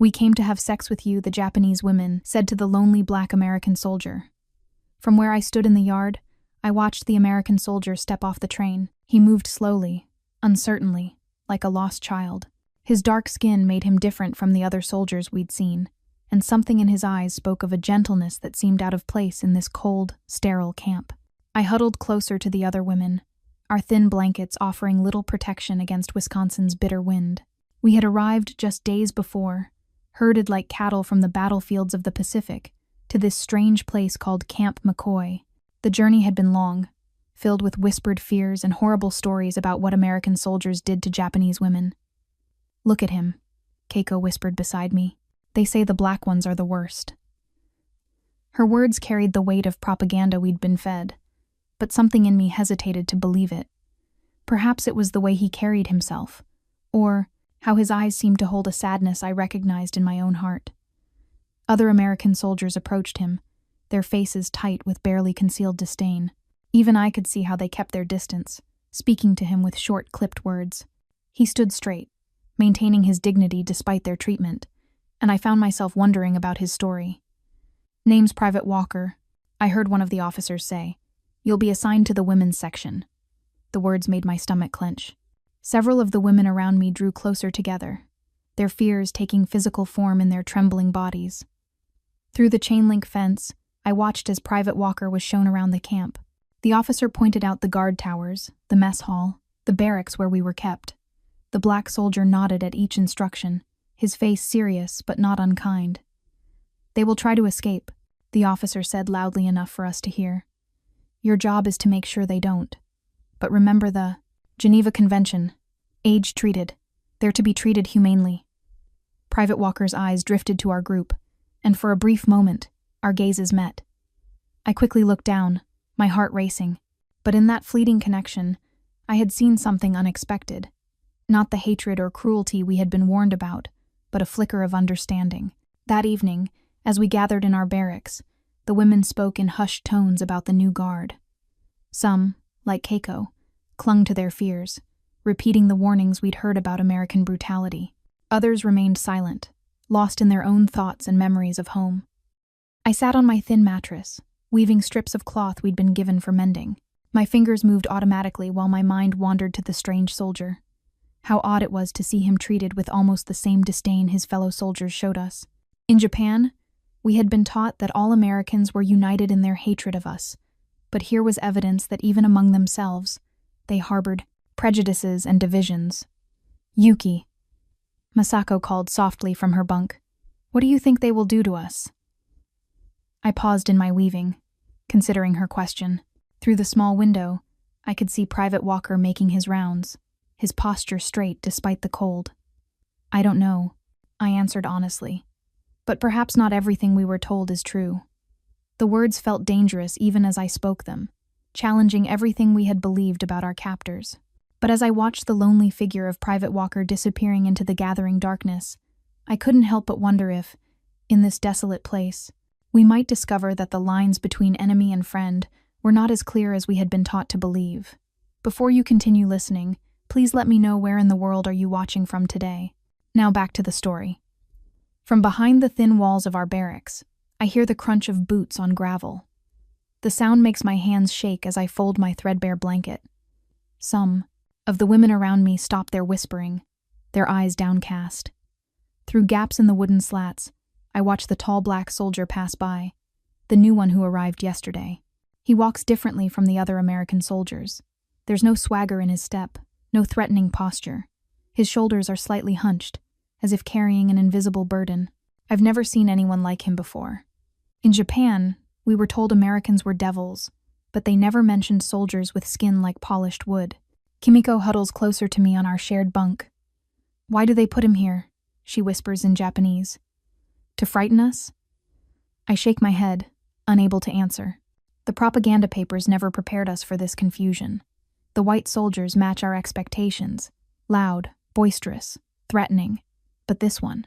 "We came to have sex with you," the Japanese women said to the lonely black American soldier. From where I stood in the yard, I watched the American soldier step off the train. He moved slowly, uncertainly, like a lost child. His dark skin made him different from the other soldiers we'd seen, and something in his eyes spoke of a gentleness that seemed out of place in this cold, sterile camp. I huddled closer to the other women, our thin blankets offering little protection against Wisconsin's bitter wind. We had arrived just days before, herded like cattle from the battlefields of the Pacific, to this strange place called Camp McCoy. The journey had been long, filled with whispered fears and horrible stories about what American soldiers did to Japanese women. "Look at him," Keiko whispered beside me. "They say the black ones are the worst." Her words carried the weight of propaganda we'd been fed, but something in me hesitated to believe it. Perhaps it was the way he carried himself, or how his eyes seemed to hold a sadness I recognized in my own heart. Other American soldiers approached him, their faces tight with barely concealed disdain. Even I could see how they kept their distance, speaking to him with short, clipped words. He stood straight, maintaining his dignity despite their treatment, and I found myself wondering about his story. "Name's Private Walker," I heard one of the officers say. "You'll be assigned to the women's section." The words made my stomach clench. Several of the women around me drew closer together, their fears taking physical form in their trembling bodies. Through the chain-link fence, I watched as Private Walker was shown around the camp. The officer pointed out the guard towers, the mess hall, the barracks where we were kept. The black soldier nodded at each instruction, his face serious but not unkind. "They will try to escape," the officer said loudly enough for us to hear. "Your job is to make sure they don't. But remember the Geneva Convention. Age treated. They're to be treated humanely." Private Walker's eyes drifted to our group, and for a brief moment, our gazes met. I quickly looked down, my heart racing, but in that fleeting connection, I had seen something unexpected. Not the hatred or cruelty we had been warned about, but a flicker of understanding. That evening, as we gathered in our barracks, the women spoke in hushed tones about the new guard. Some, like Keiko, clung to their fears, repeating the warnings we'd heard about American brutality. Others remained silent, lost in their own thoughts and memories of home. I sat on my thin mattress, weaving strips of cloth we'd been given for mending. My fingers moved automatically while my mind wandered to the strange soldier. How odd it was to see him treated with almost the same disdain his fellow soldiers showed us. In Japan, we had been taught that all Americans were united in their hatred of us, but here was evidence that even among themselves, they harbored prejudices and divisions. "Yuki," Masako called softly from her bunk. "What do you think they will do to us?" I paused in my weaving, considering her question. Through the small window, I could see Private Walker making his rounds, his posture straight despite the cold. "I don't know," I answered honestly. But perhaps not everything we were told is true. The words felt dangerous even as I spoke them, challenging everything we had believed about our captors. But as I watched the lonely figure of Private Walker disappearing into the gathering darkness, I couldn't help but wonder if, in this desolate place, we might discover that the lines between enemy and friend were not as clear as we had been taught to believe. Before you continue listening, please let me know where in the world are you watching from today. Now back to the story. From behind the thin walls of our barracks, I hear the crunch of boots on gravel. The sound makes my hands shake as I fold my threadbare blanket. Some of the women around me stop their whispering, their eyes downcast. Through gaps in the wooden slats, I watch the tall black soldier pass by, the new one who arrived yesterday. He walks differently from the other American soldiers. There's no swagger in his step, no threatening posture. His shoulders are slightly hunched, as if carrying an invisible burden. I've never seen anyone like him before. In Japan, we were told Americans were devils, but they never mentioned soldiers with skin like polished wood. Kimiko huddles closer to me on our shared bunk. "Why do they put him here?" she whispers in Japanese. "To frighten us?" I shake my head, unable to answer. The propaganda papers never prepared us for this confusion. The white soldiers match our expectations, loud, boisterous, threatening. But this one,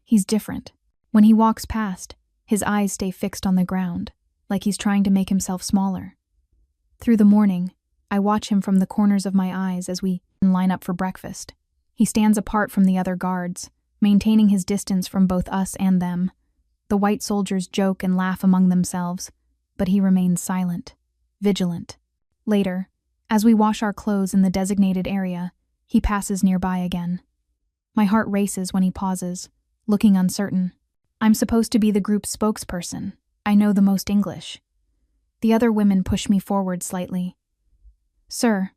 he's different. When he walks past, his eyes stay fixed on the ground, like he's trying to make himself smaller. Through the morning, I watch him from the corners of my eyes as we line up for breakfast. He stands apart from the other guards, maintaining his distance from both us and them. The white soldiers joke and laugh among themselves, but he remains silent, vigilant. Later, as we wash our clothes in the designated area, he passes nearby again. My heart races when he pauses, looking uncertain. I'm supposed to be the group's spokesperson. I know the most English. The other women push me forward slightly. "Sir,"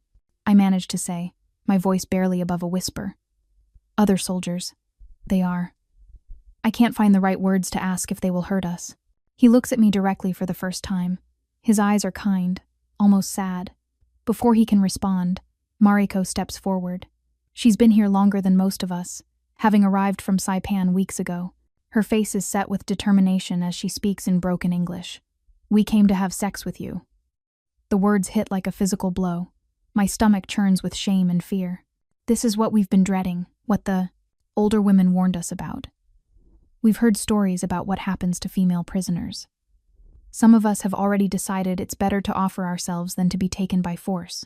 I manage to say, my voice barely above a whisper. Other soldiers. They are. I can't find the right words to ask if they will hurt us. He looks at me directly for the first time. His eyes are kind, almost sad. Before he can respond, Mariko steps forward. She's been here longer than most of us, having arrived from Saipan weeks ago. Her face is set with determination as she speaks in broken English. "We came to have sex with you." The words hit like a physical blow. My stomach churns with shame and fear. This is what we've been dreading, what the older women warned us about. We've heard stories about what happens to female prisoners. Some of us have already decided it's better to offer ourselves than to be taken by force.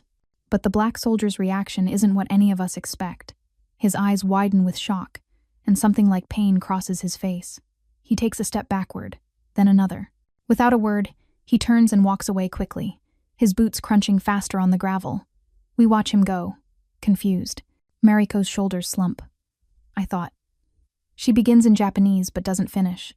But the black soldier's reaction isn't what any of us expect. His eyes widen with shock, and something like pain crosses his face. He takes a step backward, then another. Without a word, he turns and walks away quickly, his boots crunching faster on the gravel. We watch him go, confused. Mariko's shoulders slump. I thought. She begins in Japanese but doesn't finish.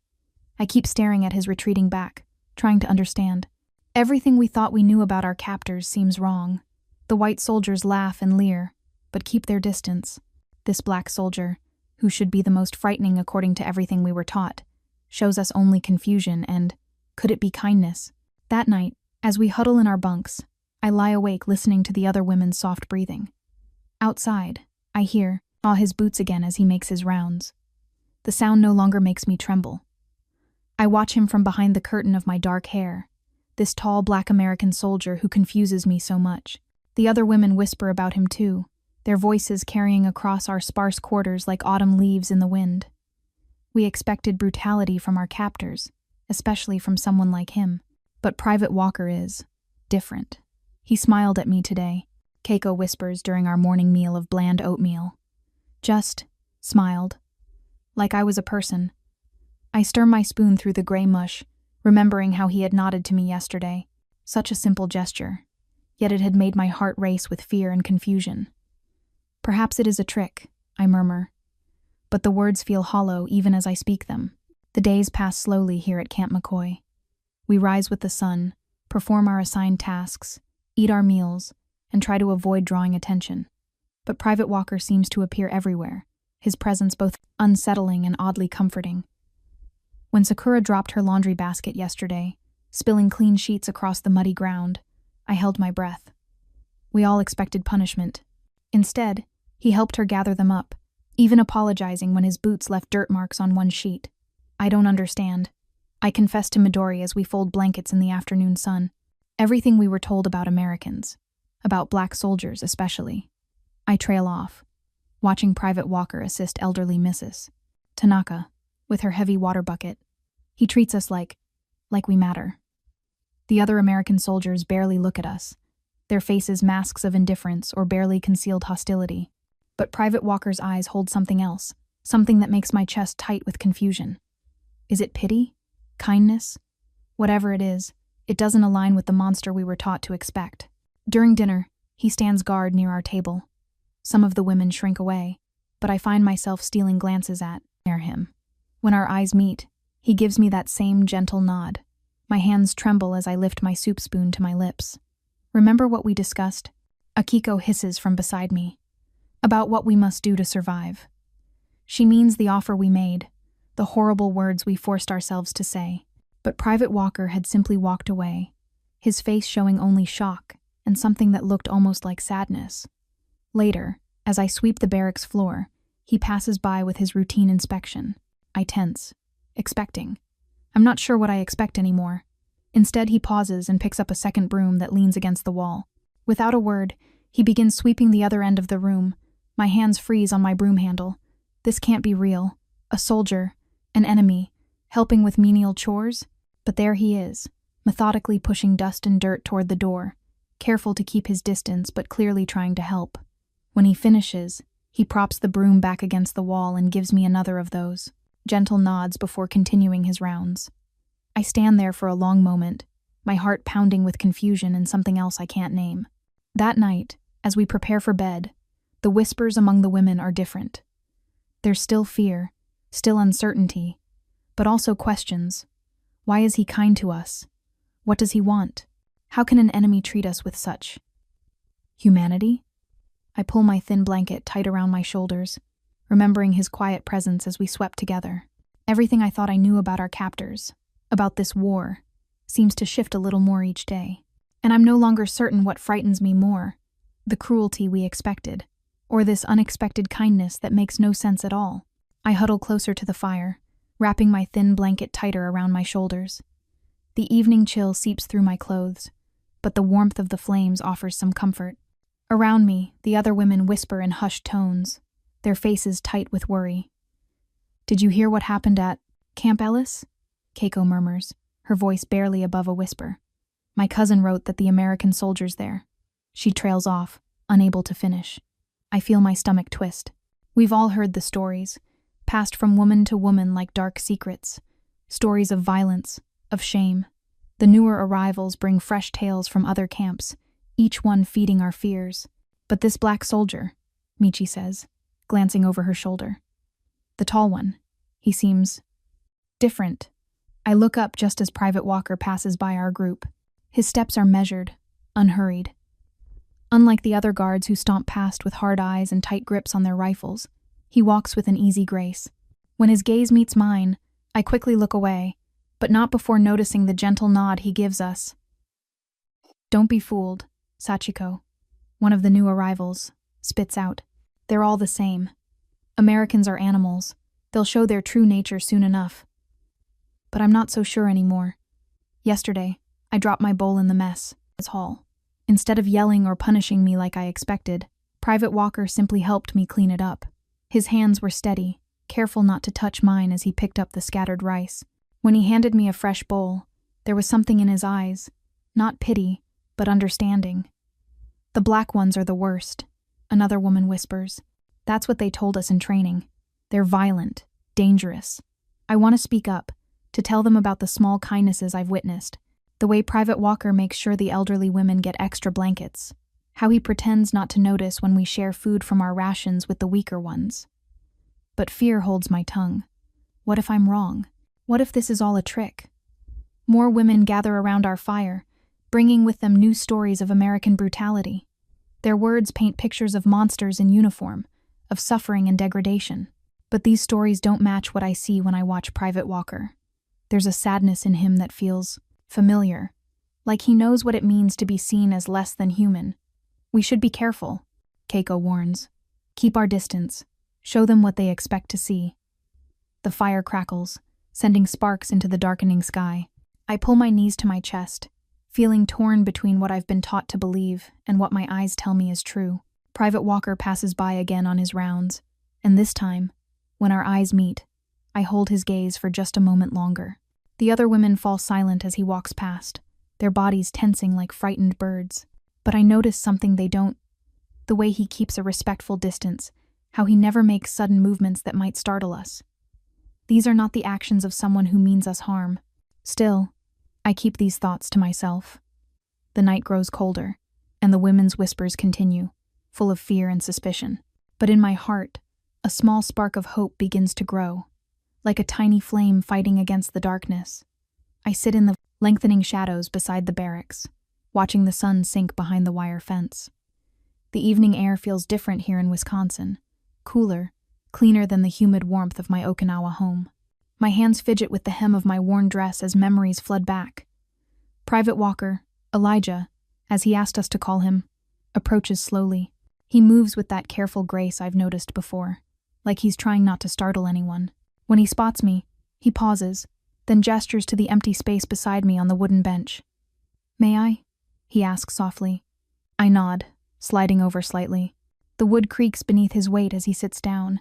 I keep staring at his retreating back, trying to understand. Everything we thought we knew about our captors seems wrong. The white soldiers laugh and leer, but keep their distance. This black soldier, who should be the most frightening according to everything we were taught, shows us only confusion and, could it be kindness? That night, as we huddle in our bunks, I lie awake listening to the other women's soft breathing. Outside, I hear, his boots again as he makes his rounds. The sound no longer makes me tremble. I watch him from behind the curtain of my dark hair, this tall black American soldier who confuses me so much. The other women whisper about him too, their voices carrying across our sparse quarters like autumn leaves in the wind. We expected brutality from our captors, especially from someone like him, but Private Walker is different. He smiled at me today, Keiko whispers during our morning meal of bland oatmeal. Just smiled. Like I was a person. I stir my spoon through the gray mush, remembering how he had nodded to me yesterday. Such a simple gesture, yet it had made my heart race with fear and confusion. Perhaps it is a trick, I murmur. But the words feel hollow even as I speak them. The days pass slowly here at Camp McCoy. We rise with the sun, perform our assigned tasks, eat our meals, and try to avoid drawing attention. But Private Walker seems to appear everywhere, his presence both unsettling and oddly comforting. When Sakura dropped her laundry basket yesterday, spilling clean sheets across the muddy ground, I held my breath. We all expected punishment. Instead, he helped her gather them up, even apologizing when his boots left dirt marks on one sheet. I don't understand. I confess to Midori as we fold blankets in the afternoon sun. Everything we were told about Americans, about black soldiers especially. I trail off, watching Private Walker assist elderly Mrs. Tanaka with her heavy water bucket. He treats us like we matter. The other American soldiers barely look at us, their faces masks of indifference or barely concealed hostility. But Private Walker's eyes hold something else, something that makes my chest tight with confusion. Is it pity? Kindness? Whatever it is, it doesn't align with the monster we were taught to expect. During dinner, he stands guard near our table. Some of the women shrink away, but I find myself stealing glances near him. When our eyes meet, he gives me that same gentle nod. My hands tremble as I lift my soup spoon to my lips. Remember what we discussed? Akiko hisses from beside me. About what we must do to survive. She means the offer we made, the horrible words we forced ourselves to say. But Private Walker had simply walked away, his face showing only shock and something that looked almost like sadness. Later, as I sweep the barracks floor, he passes by with his routine inspection. I tense, expecting. I'm not sure what I expect anymore. Instead, he pauses and picks up a second broom that leans against the wall. Without a word, he begins sweeping the other end of the room. My hands freeze on my broom handle. This can't be real. A soldier, an enemy, helping with menial chores? But there he is, methodically pushing dust and dirt toward the door, careful to keep his distance but clearly trying to help. When he finishes, He props the broom back against the wall and gives me another of those. Gentle nods before continuing his rounds. I stand there for a long moment, my heart pounding with confusion and something else I can't name. That night, as we prepare for bed, the whispers among the women are different. There's still fear, still uncertainty, but also questions. Why is he kind to us? What does he want? How can an enemy treat us with such humanity? I pull my thin blanket tight around my shoulders, remembering his quiet presence as we swept together. Everything I thought I knew about our captors, about this war, seems to shift a little more each day. And I'm no longer certain what frightens me more, the cruelty we expected, or this unexpected kindness that makes no sense at all. I huddle closer to the fire, wrapping my thin blanket tighter around my shoulders. The evening chill seeps through my clothes, but the warmth of the flames offers some comfort. Around me, the other women whisper in hushed tones, their faces tight with worry. "Did you hear what happened at Camp Ellis?" Keiko murmurs, her voice barely above a whisper. "My cousin wrote that the American soldiers there." She trails off, unable to finish. I feel my stomach twist. We've all heard the stories, passed from woman to woman like dark secrets. Stories of violence, of shame. The newer arrivals bring fresh tales from other camps, each one feeding our fears. But this black soldier, Michi says, glancing over her shoulder. The tall one. He seems different. I look up just as Private Walker passes by our group. His steps are measured, unhurried. Unlike the other guards who stomp past with hard eyes and tight grips on their rifles, he walks with an easy grace. When his gaze meets mine, I quickly look away, but not before noticing the gentle nod he gives us. "Don't be fooled," Sachiko, one of the new arrivals, spits out. "They're all the same. Americans are animals. They'll show their true nature soon enough." But I'm not so sure anymore. Yesterday, I dropped my bowl in the mess hall. Instead of yelling or punishing me like I expected, Private Walker simply helped me clean it up. His hands were steady, careful not to touch mine as he picked up the scattered rice. When he handed me a fresh bowl, there was something in his eyes, not pity, but understanding. "The black ones are the worst," another woman whispers. "That's what they told us in training. They're violent, dangerous." I want to speak up, to tell them about the small kindnesses I've witnessed. The way Private Walker makes sure the elderly women get extra blankets. How he pretends not to notice when we share food from our rations with the weaker ones. But fear holds my tongue. What if I'm wrong? What if this is all a trick? More women gather around our fire, bringing with them new stories of American brutality. Their words paint pictures of monsters in uniform, of suffering and degradation. But these stories don't match what I see when I watch Private Walker. There's a sadness in him that feels familiar, like he knows what it means to be seen as less than human. "We should be careful," Keiko warns. "Keep our distance. Show them what they expect to see." The fire crackles, sending sparks into the darkening sky. I pull my knees to my chest, feeling torn between what I've been taught to believe and what my eyes tell me is true. Private Walker passes by again on his rounds, and this time, when our eyes meet, I hold his gaze for just a moment longer. The other women fall silent as he walks past, their bodies tensing like frightened birds. But I notice something they don't. The way he keeps a respectful distance, how he never makes sudden movements that might startle us. These are not the actions of someone who means us harm. Still, I keep these thoughts to myself. The night grows colder, and the women's whispers continue, full of fear and suspicion. But in my heart, a small spark of hope begins to grow, like a tiny flame fighting against the darkness. I sit in the lengthening shadows beside the barracks, watching the sun sink behind the wire fence. The evening air feels different here in Wisconsin, cooler, cleaner than the humid warmth of my Okinawa home. My hands fidget with the hem of my worn dress as memories flood back. Private Walker, Elijah, as he asked us to call him, approaches slowly. He moves with that careful grace I've noticed before, like he's trying not to startle anyone. When he spots me, he pauses, then gestures to the empty space beside me on the wooden bench. "May I?" he asks softly. I nod, sliding over slightly. The wood creaks beneath his weight as he sits down.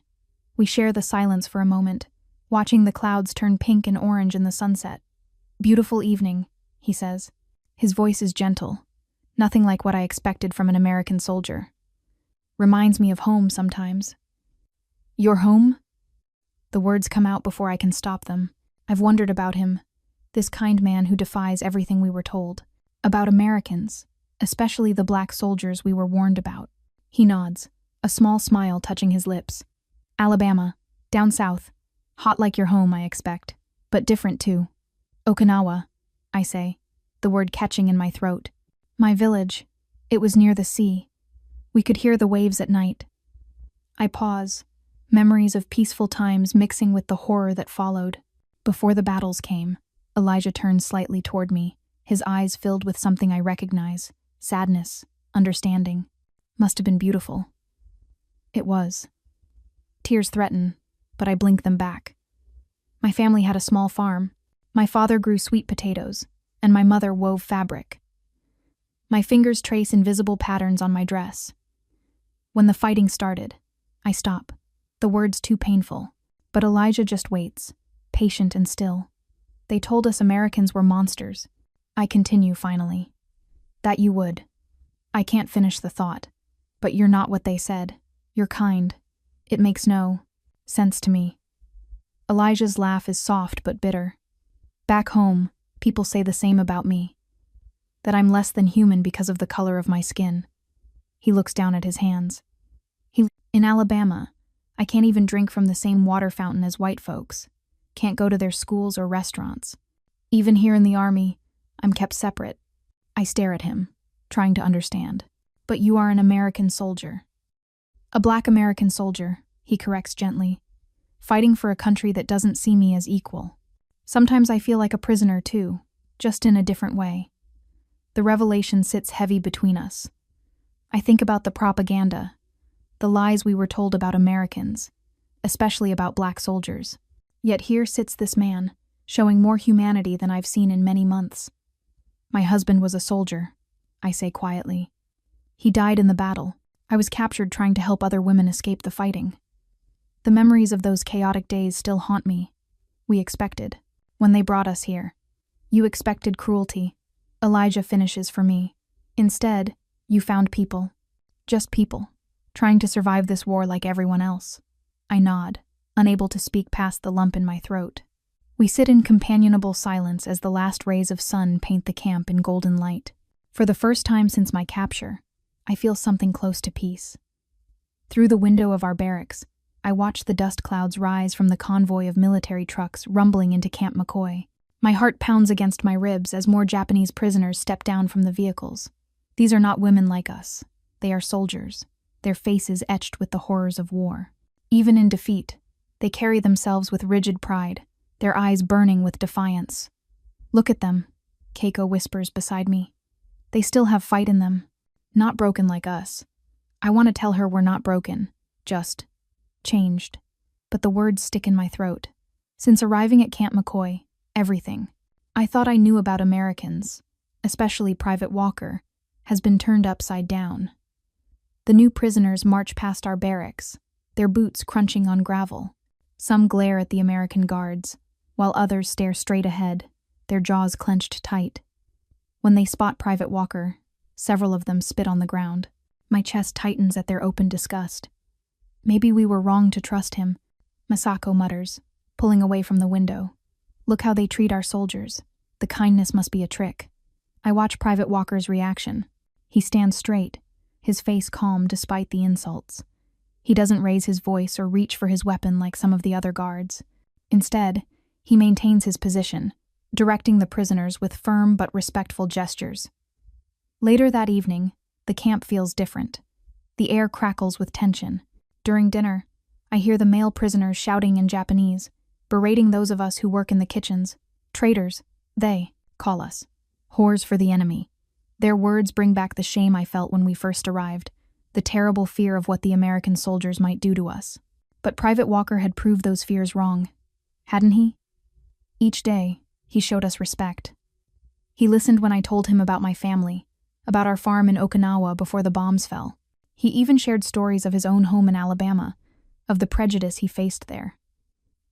We share the silence for a moment, watching the clouds turn pink and orange in the sunset. "Beautiful evening," he says. His voice is gentle, nothing like what I expected from an American soldier. "Reminds me of home sometimes," Your home? The words come out before I can stop them. I've wondered about him, this kind man who defies everything we were told. About Americans, especially the black soldiers we were warned about. He nods, a small smile touching his lips. Alabama, down south. Hot like your home, I expect. But different too. Okinawa, I say, the word catching in my throat. My village. It was near the sea. We could hear the waves at night. I pause, memories of peaceful times mixing with the horror that followed. Before the battles came, Elijah turned slightly toward me, his eyes filled with something I recognize, sadness, understanding. Must have been beautiful. It was. Tears threaten, but I blink them back. My family had a small farm. My father grew sweet potatoes, and my mother wove fabric. My fingers trace invisible patterns on my dress. When the fighting started, I stop. The words too painful, but Elijah just waits, patient and still. They told us Americans were monsters. I continue finally. That you would. I can't finish the thought. But you're not what they said. You're kind. It makes no sense to me. Elijah's laugh is soft but bitter. Back home, people say the same about me. That I'm less than human because of the color of my skin. He looks down at his hands. In Alabama, I can't even drink from the same water fountain as white folks. Can't go to their schools or restaurants. Even here in the army, I'm kept separate. I stare at him, trying to understand. But you are an American soldier. A black American soldier, he corrects gently, fighting for a country that doesn't see me as equal. Sometimes I feel like a prisoner too, just in a different way. The revelation sits heavy between us. I think about the propaganda, the lies we were told about Americans, especially about black soldiers. Yet here sits this man, showing more humanity than I've seen in many months. My husband was a soldier, I say quietly. He died in the battle. I was captured trying to help other women escape the fighting. The memories of those chaotic days still haunt me. We expected. When they brought us here. You expected cruelty. Elijah finishes for me. Instead, you found people. Just people. Trying to survive this war like everyone else. I nod, unable to speak past the lump in my throat. We sit in companionable silence as the last rays of sun paint the camp in golden light. For the first time since my capture, I feel something close to peace. Through the window of our barracks, I watch the dust clouds rise from the convoy of military trucks rumbling into Camp McCoy. My heart pounds against my ribs as more Japanese prisoners step down from the vehicles. These are not women like us. They are soldiers, their faces etched with the horrors of war. Even in defeat, they carry themselves with rigid pride, their eyes burning with defiance. Look at them, Keiko whispers beside me. They still have fight in them. Not broken like us. I want to tell her we're not broken, just changed. But the words stick in my throat. Since arriving at Camp McCoy, everything I thought I knew about Americans, especially Private Walker, has been turned upside down. The new prisoners march past our barracks, their boots crunching on gravel. Some glare at the American guards, while others stare straight ahead, their jaws clenched tight. When they spot Private Walker, several of them spit on the ground. My chest tightens at their open disgust. Maybe we were wrong to trust him, Masako mutters, pulling away from the window. Look how they treat our soldiers. The kindness must be a trick. I watch Private Walker's reaction. He stands straight, his face calm despite the insults. He doesn't raise his voice or reach for his weapon like some of the other guards. Instead, he maintains his position, directing the prisoners with firm but respectful gestures. Later that evening, the camp feels different. The air crackles with tension. During dinner, I hear the male prisoners shouting in Japanese, berating those of us who work in the kitchens. Traitors, they call us. Whores for the enemy. Their words bring back the shame I felt when we first arrived, the terrible fear of what the American soldiers might do to us. But Private Walker had proved those fears wrong, hadn't he? Each day, he showed us respect. He listened when I told him about my family, about our farm in Okinawa before the bombs fell. He even shared stories of his own home in Alabama, of the prejudice he faced there.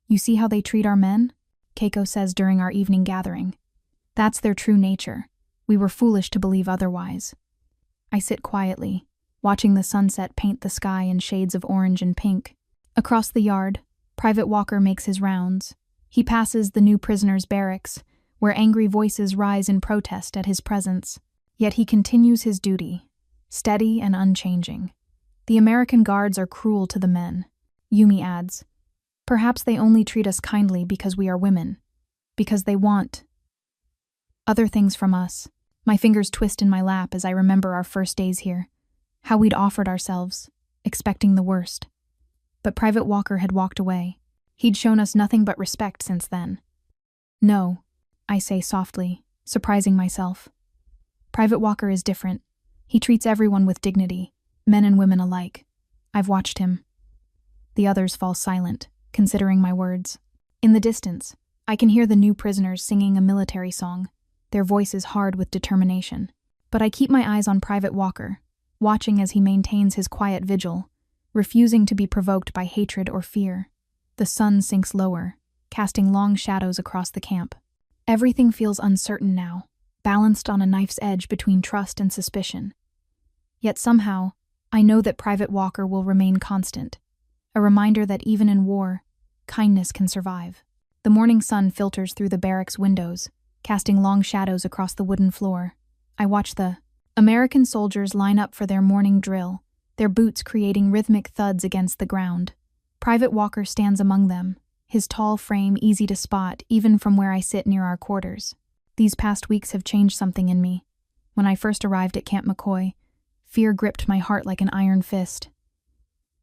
You see how they treat our men? Keiko says during our evening gathering. That's their true nature. We were foolish to believe otherwise. I sit quietly, watching the sunset paint the sky in shades of orange and pink. Across the yard, Private Walker makes his rounds. He passes the new prisoners' barracks, where angry voices rise in protest at his presence. Yet he continues his duty, steady and unchanging. The American guards are cruel to the men. Yumi adds, perhaps they only treat us kindly because we are women, because they want other things from us. My fingers twist in my lap as I remember our first days here, how we'd offered ourselves, expecting the worst. But Private Walker had walked away. He'd shown us nothing but respect since then. No, I say softly, surprising myself. Private Walker is different. He treats everyone with dignity, men and women alike. I've watched him. The others fall silent, considering my words. In the distance, I can hear the new prisoners singing a military song, their voices hard with determination. But I keep my eyes on Private Walker, watching as he maintains his quiet vigil, refusing to be provoked by hatred or fear. The sun sinks lower, casting long shadows across the camp. Everything feels uncertain now, balanced on a knife's edge between trust and suspicion. Yet somehow, I know that Private Walker will remain constant, a reminder that even in war, kindness can survive. The morning sun filters through the barracks windows, casting long shadows across the wooden floor. I watch the American soldiers line up for their morning drill, their boots creating rhythmic thuds against the ground. Private Walker stands among them, his tall frame easy to spot even from where I sit near our quarters. These past weeks have changed something in me. When I first arrived at Camp McCoy, fear gripped my heart like an iron fist.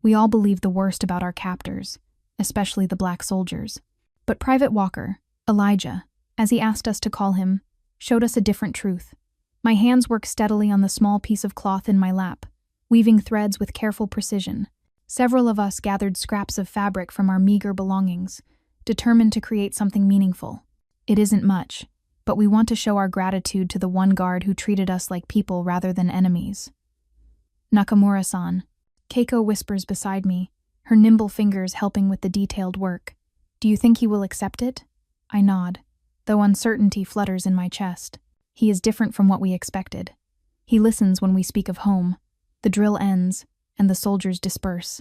We all believed the worst about our captors, especially the black soldiers. But Private Walker, Elijah, as he asked us to call him, showed us a different truth. My hands worked steadily on the small piece of cloth in my lap, weaving threads with careful precision. Several of us gathered scraps of fabric from our meager belongings, determined to create something meaningful. It isn't much, but we want to show our gratitude to the one guard who treated us like people rather than enemies. Nakamura-san. Keiko whispers beside me, her nimble fingers helping with the detailed work. Do you think he will accept it? I nod, though uncertainty flutters in my chest. He is different from what we expected. He listens when we speak of home. The drill ends, and the soldiers disperse.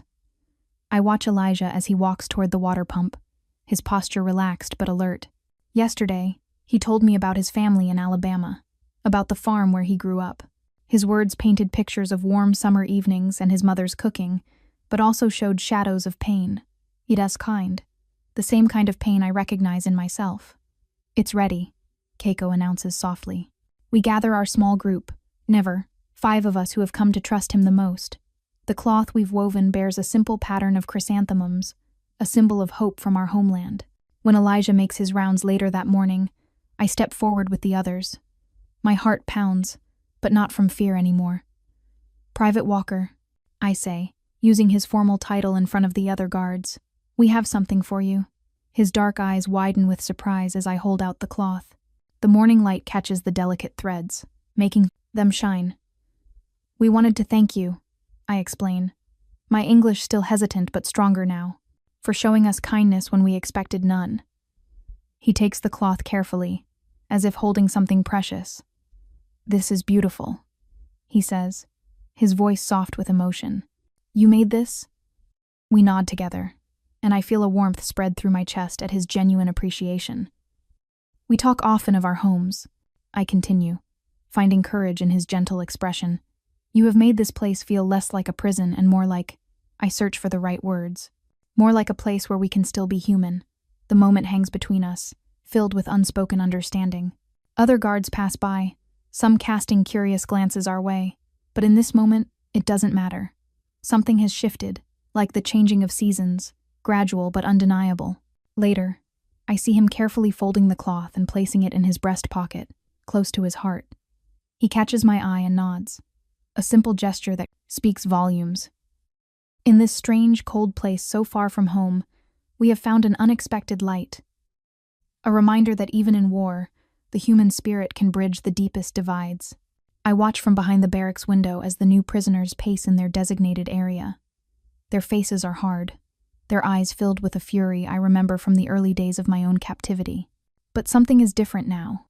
I watch Elijah as he walks toward the water pump, his posture relaxed but alert. Yesterday, he told me about his family in Alabama, about the farm where he grew up. His words painted pictures of warm summer evenings and his mother's cooking, but also showed shadows of pain. It is kind, the same kind of pain I recognize in myself. It's ready, Keiko announces softly. We gather our small group, 5 of us who have come to trust him the most. The cloth we've woven bears a simple pattern of chrysanthemums, a symbol of hope from our homeland. When Elijah makes his rounds later that morning, I step forward with the others. My heart pounds, but not from fear anymore. Private Walker, I say, using his formal title in front of the other guards. We have something for you. His dark eyes widen with surprise as I hold out the cloth. The morning light catches the delicate threads, making them shine. We wanted to thank you, I explain, my English still hesitant but stronger now, for showing us kindness when we expected none. He takes the cloth carefully, as if holding something precious. This is beautiful, he says, his voice soft with emotion. You made this? We nod together, and I feel a warmth spread through my chest at his genuine appreciation. We talk often of our homes, I continue, finding courage in his gentle expression. You have made this place feel less like a prison and more like, I search for the right words, more like a place where we can still be human. The moment hangs between us, filled with unspoken understanding. Other guards pass by, some casting curious glances our way, but in this moment, it doesn't matter. Something has shifted, like the changing of seasons, gradual but undeniable. Later, I see him carefully folding the cloth and placing it in his breast pocket, close to his heart. He catches my eye and nods, a simple gesture that speaks volumes. In this strange, cold place so far from home, we have found an unexpected light. A reminder that even in war, the human spirit can bridge the deepest divides. I watch from behind the barracks window as the new prisoners pace in their designated area. Their faces are hard, their eyes filled with a fury I remember from the early days of my own captivity. But something is different now.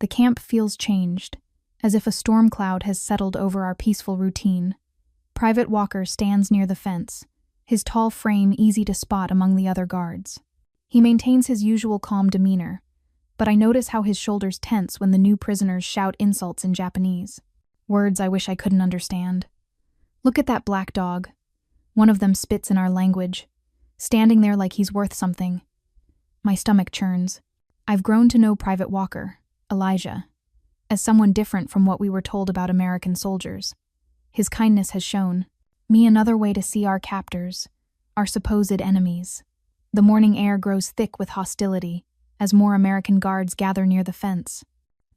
The camp feels changed, as if a storm cloud has settled over our peaceful routine. Private Walker stands near the fence, his tall frame easy to spot among the other guards. He maintains his usual calm demeanor, but I notice how his shoulders tense when the new prisoners shout insults in Japanese. Words I wish I couldn't understand. Look at that black dog. One of them spits in our language, standing there like he's worth something. My stomach churns. I've grown to know Private Walker, Elijah, as someone different from what we were told about American soldiers. His kindness has shown me another way to see our captors, our supposed enemies. The morning air grows thick with hostility as more American guards gather near the fence.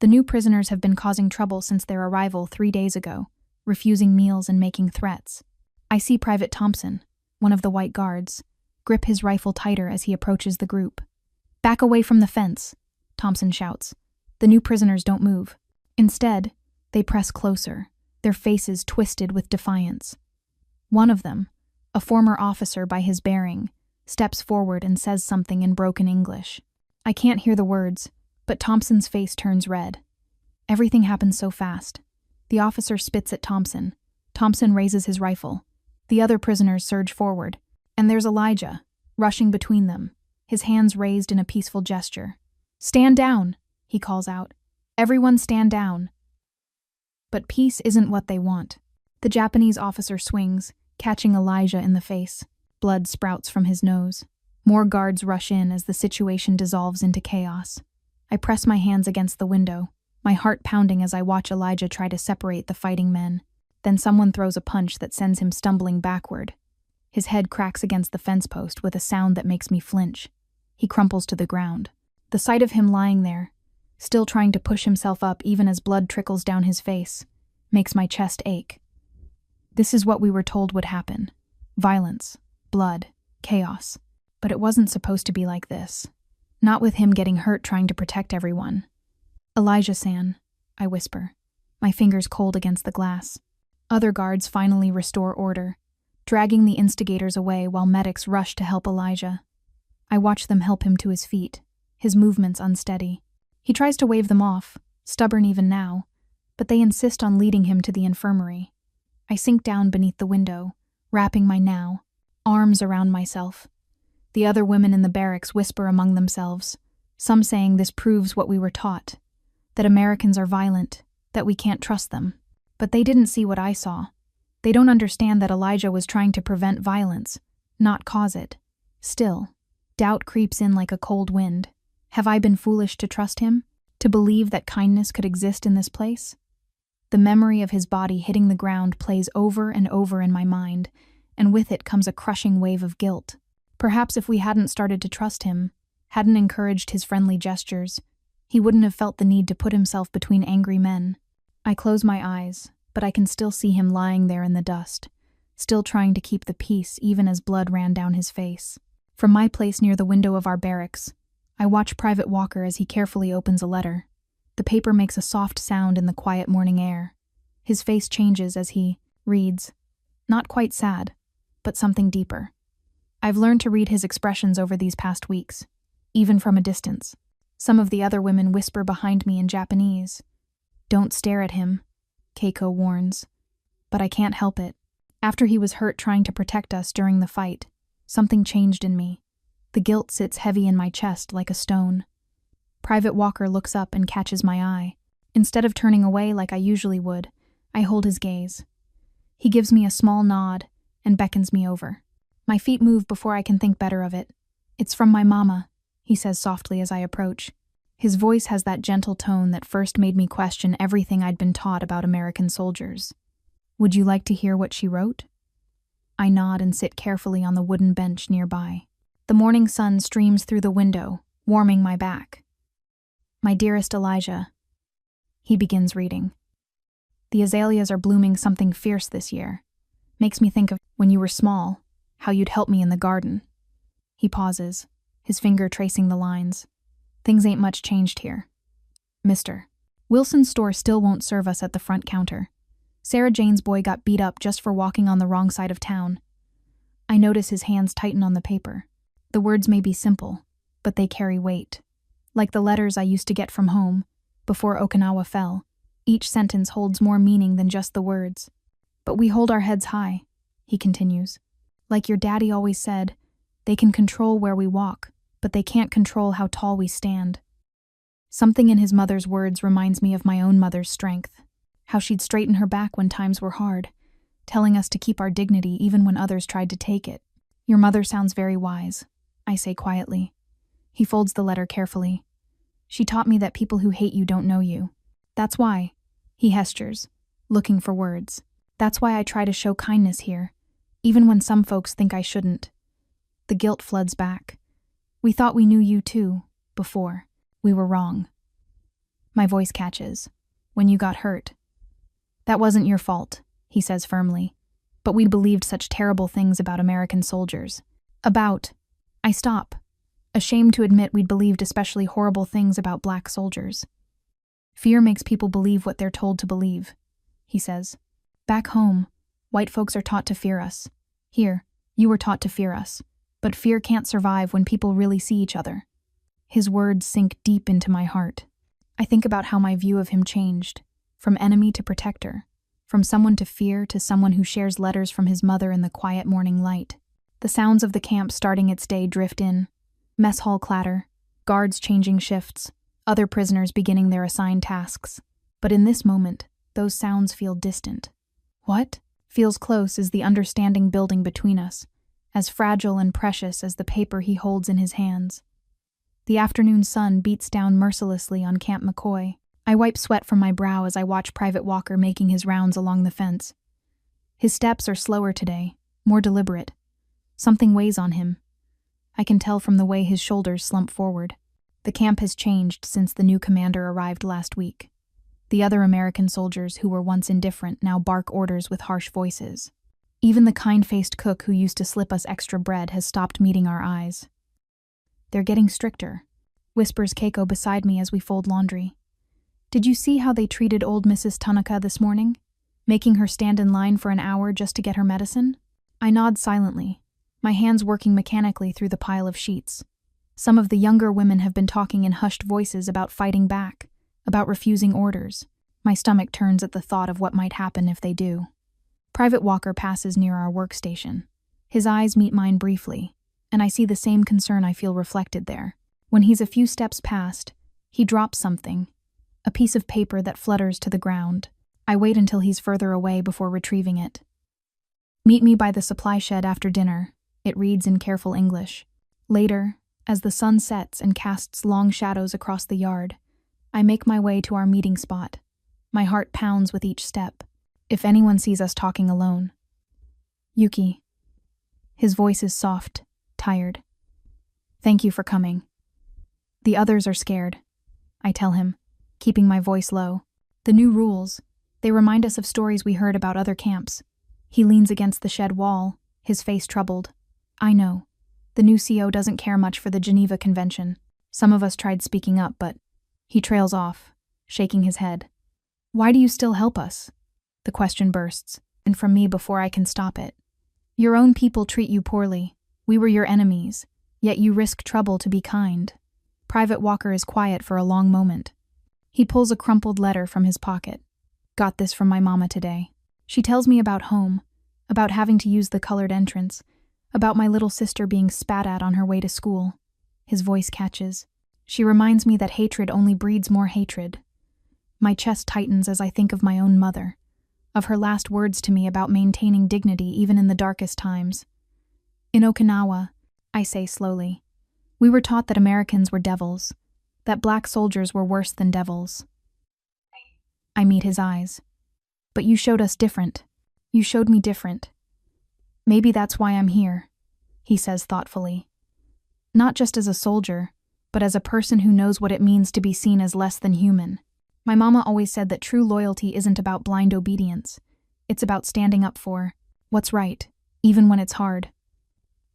The new prisoners have been causing trouble since their arrival 3 days ago, refusing meals and making threats. I see Private Thompson, one of the white guards, grip his rifle tighter as he approaches the group. "Back away from the fence," Thompson shouts. The new prisoners don't move. Instead, they press closer, their faces twisted with defiance. One of them, a former officer by his bearing, steps forward and says something in broken English. I can't hear the words, but Thompson's face turns red. Everything happens so fast. The officer spits at Thompson. Thompson raises his rifle. The other prisoners surge forward, and there's Elijah, rushing between them, his hands raised in a peaceful gesture. "Stand down," he calls out. "Everyone stand down." But peace isn't what they want. The Japanese officer swings, catching Elijah in the face. Blood sprouts from his nose. More guards rush in as the situation dissolves into chaos. I press my hands against the window, my heart pounding as I watch Elijah try to separate the fighting men. Then someone throws a punch that sends him stumbling backward. His head cracks against the fence post with a sound that makes me flinch. He crumples to the ground. The sight of him lying there, still trying to push himself up even as blood trickles down his face, makes my chest ache. This is what we were told would happen. Violence, blood, chaos. But it wasn't supposed to be like this. Not with him getting hurt trying to protect everyone. "Elijah-san," I whisper, my fingers cold against the glass. Other guards finally restore order, dragging the instigators away while medics rush to help Elijah. I watch them help him to his feet, his movements unsteady. He tries to wave them off, stubborn even now, but they insist on leading him to the infirmary. I sink down beneath the window, wrapping my arms around myself. The other women in the barracks whisper among themselves, some saying this proves what we were taught, that Americans are violent, that we can't trust them. But they didn't see what I saw. They don't understand that Elijah was trying to prevent violence, not cause it. Still, doubt creeps in like a cold wind. Have I been foolish to trust him? To believe that kindness could exist in this place? The memory of his body hitting the ground plays over and over in my mind, and with it comes a crushing wave of guilt. Perhaps if we hadn't started to trust him, hadn't encouraged his friendly gestures, he wouldn't have felt the need to put himself between angry men. I close my eyes, but I can still see him lying there in the dust, still trying to keep the peace even as blood ran down his face. From my place near the window of our barracks, I watch Private Walker as he carefully opens a letter. The paper makes a soft sound in the quiet morning air. His face changes as he reads, not quite sad, but something deeper. I've learned to read his expressions over these past weeks, even from a distance. Some of the other women whisper behind me in Japanese. "Don't stare at him," Keiko warns. But I can't help it. After he was hurt trying to protect us during the fight, something changed in me. The guilt sits heavy in my chest like a stone. Private Walker looks up and catches my eye. Instead of turning away like I usually would, I hold his gaze. He gives me a small nod and beckons me over. My feet move before I can think better of it. "It's from my mama," he says softly as I approach. His voice has that gentle tone that first made me question everything I'd been taught about American soldiers. "Would you like to hear what she wrote?" I nod and sit carefully on the wooden bench nearby. The morning sun streams through the window, warming my back. "My dearest Elijah," he begins reading. "The azaleas are blooming something fierce this year. Makes me think of when you were small, how you'd help me in the garden." He pauses, his finger tracing the lines. "Things ain't much changed here. Mr. Wilson's store still won't serve us at the front counter. Sarah Jane's boy got beat up just for walking on the wrong side of town." I notice his hands tighten on the paper. The words may be simple, but they carry weight. Like the letters I used to get from home, before Okinawa fell, each sentence holds more meaning than just the words. "But we hold our heads high," he continues. Like your daddy always said, they can control where we walk, but they can't control how tall we stand. Something in his mother's words reminds me of my own mother's strength, how she'd straighten her back when times were hard, telling us to keep our dignity even when others tried to take it. Your mother sounds very wise, I say quietly. He folds the letter carefully. She taught me that people who hate you don't know you. That's why, he gestures, looking for words. That's why I try to show kindness here, even when some folks think I shouldn't. The guilt floods back. We thought we knew you too, before. We were wrong. My voice catches. When you got hurt. That wasn't your fault, he says firmly. But we'd believed such terrible things about American soldiers. I stop, ashamed to admit we'd believed especially horrible things about black soldiers. Fear makes people believe what they're told to believe, he says. Back home, white folks are taught to fear us. Here, you were taught to fear us. But fear can't survive when people really see each other. His words sink deep into my heart. I think about how my view of him changed, from enemy to protector, from someone to fear to someone who shares letters from his mother in the quiet morning light. The sounds of the camp starting its day drift in. Mess hall clatter, guards changing shifts, other prisoners beginning their assigned tasks. But in this moment, those sounds feel distant. What feels close is the understanding building between us, as fragile and precious as the paper he holds in his hands. The afternoon sun beats down mercilessly on Camp McCoy. I wipe sweat from my brow as I watch Private Walker making his rounds along the fence. His steps are slower today, more deliberate. Something weighs on him. I can tell from the way his shoulders slump forward. The camp has changed since the new commander arrived last week. The other American soldiers who were once indifferent now bark orders with harsh voices. Even the kind-faced cook who used to slip us extra bread has stopped meeting our eyes. They're getting stricter, whispers Keiko beside me as we fold laundry. Did you see how they treated old Mrs. Tanaka this morning? Making her stand in line for an hour just to get her medicine? I nod silently, my hands working mechanically through the pile of sheets. Some of the younger women have been talking in hushed voices about fighting back, about refusing orders. My stomach turns at the thought of what might happen if they do. Private Walker passes near our workstation. His eyes meet mine briefly, and I see the same concern I feel reflected there. When he's a few steps past, he drops something, a piece of paper that flutters to the ground. I wait until he's further away before retrieving it. Meet me by the supply shed after dinner, it reads in careful English. Later, as the sun sets and casts long shadows across the yard, I make my way to our meeting spot. My heart pounds with each step. If anyone sees us talking alone. Yuki. His voice is soft, tired. Thank you for coming. The others are scared, I tell him, keeping my voice low. The new rules, they remind us of stories we heard about other camps. He leans against the shed wall, his face troubled. I know. The new CO doesn't care much for the Geneva Convention. Some of us tried speaking up, but he trails off, shaking his head. Why do you still help us? The question bursts, and from me before I can stop it. Your own people treat you poorly. We were your enemies, yet you risk trouble to be kind. Private Walker is quiet for a long moment. He pulls a crumpled letter from his pocket. Got this from my mama today. She tells me about home, about having to use the colored entrance, about my little sister being spat at on her way to school. His voice catches. She reminds me that hatred only breeds more hatred. My chest tightens as I think of my own mother, of her last words to me about maintaining dignity even in the darkest times. In Okinawa, I say slowly, we were taught that Americans were devils, that black soldiers were worse than devils. I meet his eyes. But you showed us different. You showed me different. Maybe that's why I'm here, he says thoughtfully. Not just as a soldier, but as a person who knows what it means to be seen as less than human. My mama always said that true loyalty isn't about blind obedience. It's about standing up for what's right, even when it's hard.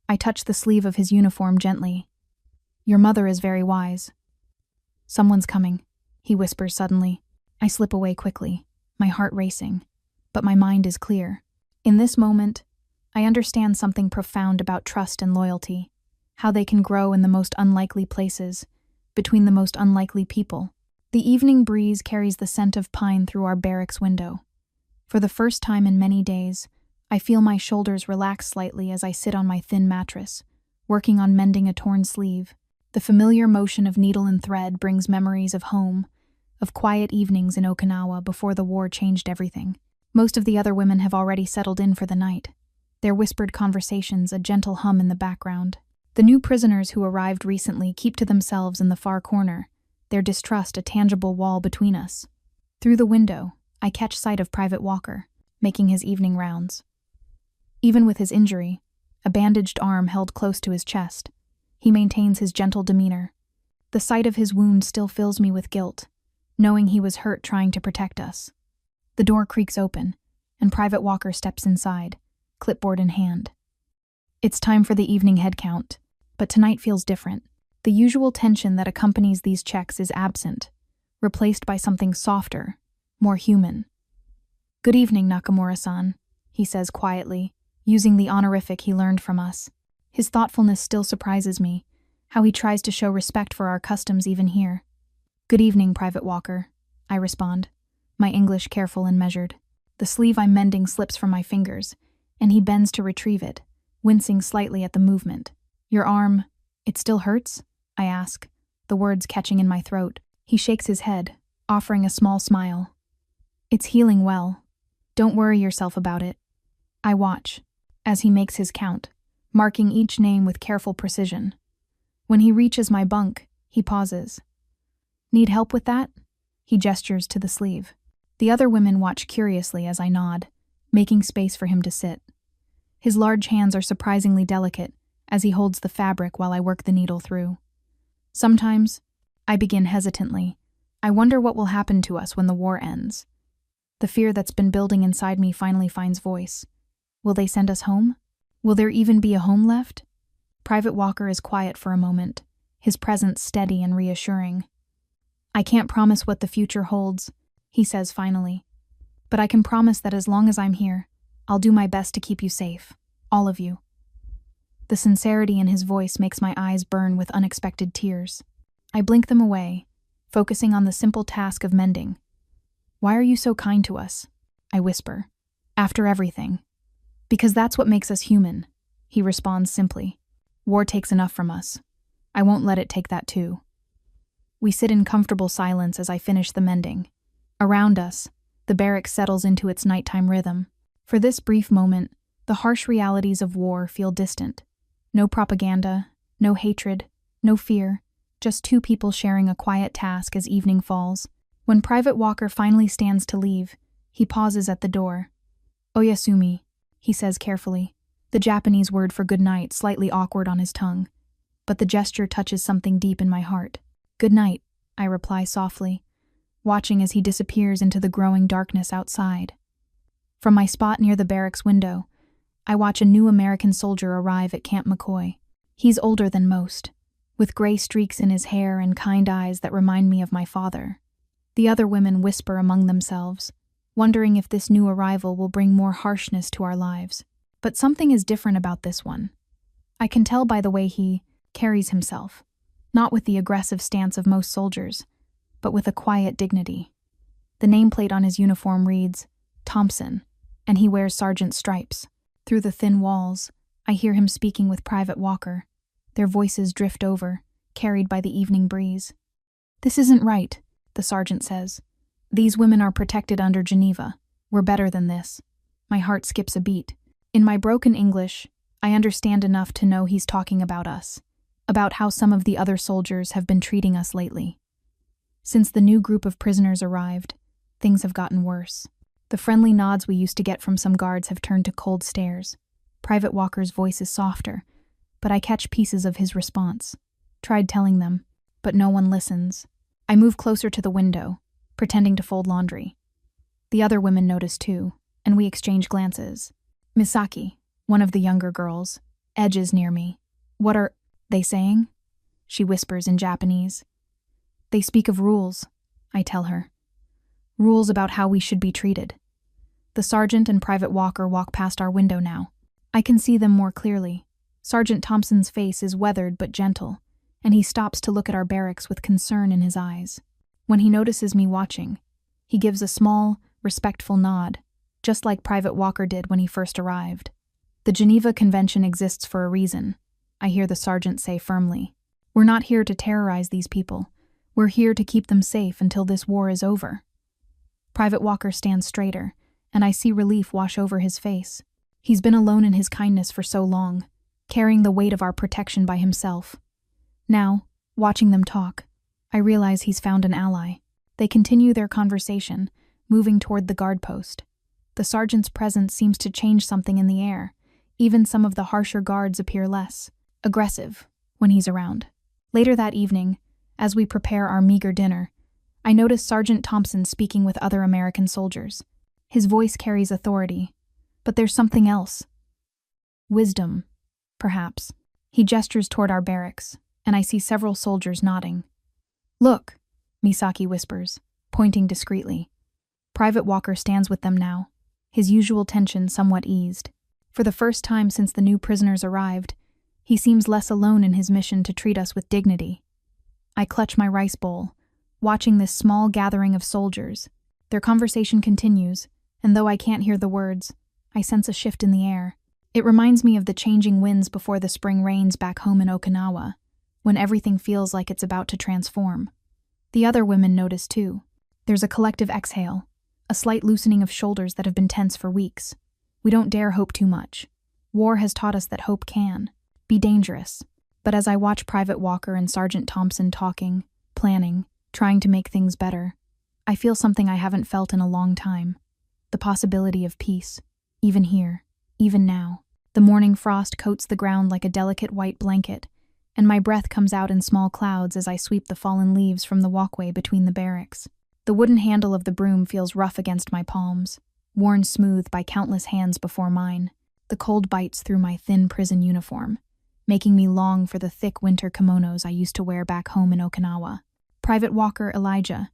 I touch the sleeve of his uniform gently. Your mother is very wise. Someone's coming, he whispers suddenly. I slip away quickly, my heart racing, but my mind is clear. In this moment, I understand something profound about trust and loyalty, how they can grow in the most unlikely places, between the most unlikely people. The evening breeze carries the scent of pine through our barracks window. For the first time in many days, I feel my shoulders relax slightly as I sit on my thin mattress, working on mending a torn sleeve. The familiar motion of needle and thread brings memories of home, of quiet evenings in Okinawa before the war changed everything. Most of the other women have already settled in for the night, their whispered conversations a gentle hum in the background. The new prisoners who arrived recently keep to themselves in the far corner, their distrust a tangible wall between us. Through the window, I catch sight of Private Walker, making his evening rounds. Even with his injury, a bandaged arm held close to his chest, he maintains his gentle demeanor. The sight of his wound still fills me with guilt, knowing he was hurt trying to protect us. The door creaks open, and Private Walker steps inside, clipboard in hand. It's time for the evening head count, but tonight feels different. The usual tension that accompanies these checks is absent, replaced by something softer, more human. "Good evening, Nakamura-san," he says quietly, using the honorific he learned from us. His thoughtfulness still surprises me, how he tries to show respect for our customs even here. "Good evening, Private Walker," I respond, my English careful and measured. The sleeve I'm mending slips from my fingers, and he bends to retrieve it, wincing slightly at the movement. "Your arm, it still hurts?" I ask, the words catching in my throat. He shakes his head, offering a small smile. "It's healing well. Don't worry yourself about it." I watch, as he makes his count, marking each name with careful precision. When he reaches my bunk, he pauses. "Need help with that?" He gestures to the sleeve. The other women watch curiously as I nod, making space for him to sit. His large hands are surprisingly delicate as he holds the fabric while I work the needle through. Sometimes, I begin hesitantly, I wonder what will happen to us when the war ends. The fear that's been building inside me finally finds voice. Will they send us home? Will there even be a home left? Private Walker is quiet for a moment, his presence steady and reassuring. "I can't promise what the future holds," he says finally. "But I can promise that as long as I'm here, I'll do my best to keep you safe. All of you." The sincerity in his voice makes my eyes burn with unexpected tears. I blink them away, focusing on the simple task of mending. "Why are you so kind to us?" I whisper. "After everything." "Because that's what makes us human," he responds simply. "War takes enough from us. I won't let it take that too." We sit in comfortable silence as I finish the mending. Around us, the barracks settles into its nighttime rhythm. For this brief moment, the harsh realities of war feel distant. No propaganda, no hatred, no fear, just two people sharing a quiet task as evening falls. When Private Walker finally stands to leave, he pauses at the door. "Oyasumi," he says carefully, the Japanese word for good night slightly awkward on his tongue. But the gesture touches something deep in my heart. "Good night," I reply softly, watching as he disappears into the growing darkness outside. From my spot near the barracks window, I watch a new American soldier arrive at Camp McCoy. He's older than most, with gray streaks in his hair and kind eyes that remind me of my father. The other women whisper among themselves, wondering if this new arrival will bring more harshness to our lives. But something is different about this one. I can tell by the way he carries himself, not with the aggressive stance of most soldiers, but with a quiet dignity. The nameplate on his uniform reads, Thompson, and he wears sergeant stripes. Through the thin walls, I hear him speaking with Private Walker. Their voices drift over, carried by the evening breeze. "This isn't right," the sergeant says. "These women are protected under Geneva. We're better than this." My heart skips a beat. In my broken English, I understand enough to know he's talking about us, about how some of the other soldiers have been treating us lately. Since the new group of prisoners arrived, things have gotten worse. The friendly nods we used to get from some guards have turned to cold stares. Private Walker's voice is softer, but I catch pieces of his response. Tried telling them, but no one listens. I move closer to the window, pretending to fold laundry. The other women notice too, and we exchange glances. Misaki, one of the younger girls, edges near me. "What are they saying?" she whispers in Japanese. "They speak of rules," I tell her. "Rules about how we should be treated." The sergeant and Private Walker walk past our window now. I can see them more clearly. Sergeant Thompson's face is weathered but gentle, and he stops to look at our barracks with concern in his eyes. When he notices me watching, he gives a small, respectful nod, just like Private Walker did when he first arrived. The Geneva Convention exists for a reason, I hear the sergeant say firmly. We're not here to terrorize these people. We're here to keep them safe until this war is over. Private Walker stands straighter, and I see relief wash over his face. He's been alone in his kindness for so long, carrying the weight of our protection by himself. Now, watching them talk, I realize he's found an ally. They continue their conversation, moving toward the guard post. The sergeant's presence seems to change something in the air. Even some of the harsher guards appear less aggressive when he's around. Later that evening, as we prepare our meager dinner, I notice Sergeant Thompson speaking with other American soldiers. His voice carries authority, but there's something else. Wisdom, perhaps. He gestures toward our barracks, and I see several soldiers nodding. Look, Misaki whispers, pointing discreetly. Private Walker stands with them now, his usual tension somewhat eased. For the first time since the new prisoners arrived, he seems less alone in his mission to treat us with dignity. I clutch my rice bowl, watching this small gathering of soldiers. Their conversation continues, and though I can't hear the words, I sense a shift in the air. It reminds me of the changing winds before the spring rains back home in Okinawa, when everything feels like it's about to transform. The other women notice too. There's a collective exhale, a slight loosening of shoulders that have been tense for weeks. We don't dare hope too much. War has taught us that hope can be dangerous. But as I watch Private Walker and Sergeant Thompson talking, planning, trying to make things better, I feel something I haven't felt in a long time. The possibility of peace, even here, even now. The morning frost coats the ground like a delicate white blanket, and my breath comes out in small clouds as I sweep the fallen leaves from the walkway between the barracks. The wooden handle of the broom feels rough against my palms, worn smooth by countless hands before mine. The cold bites through my thin prison uniform, making me long for the thick winter kimonos I used to wear back home in Okinawa. Private Walker Elijah,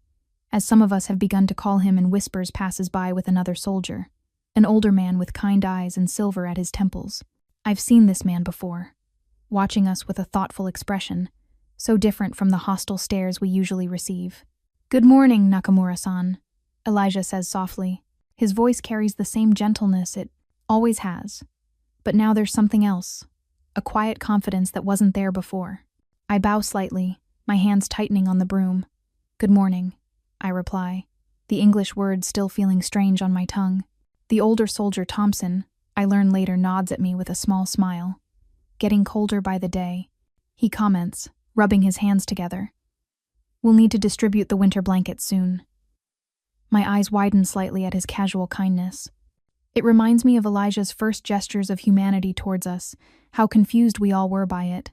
as some of us have begun to call him in whispers, passes by with another soldier, an older man with kind eyes and silver at his temples. I've seen this man before, watching us with a thoughtful expression, so different from the hostile stares we usually receive. "Good morning, Nakamura-san," Elijah says softly. His voice carries the same gentleness it always has, but now there's something else, a quiet confidence that wasn't there before. I bow slightly, my hands tightening on the broom. "Good morning," I reply, the English words still feeling strange on my tongue. The older soldier Thompson, I learn later, nods at me with a small smile. Getting colder by the day, he comments, rubbing his hands together. "We'll need to distribute the winter blankets soon." My eyes widen slightly at his casual kindness. It reminds me of Elijah's first gestures of humanity towards us, how confused we all were by it.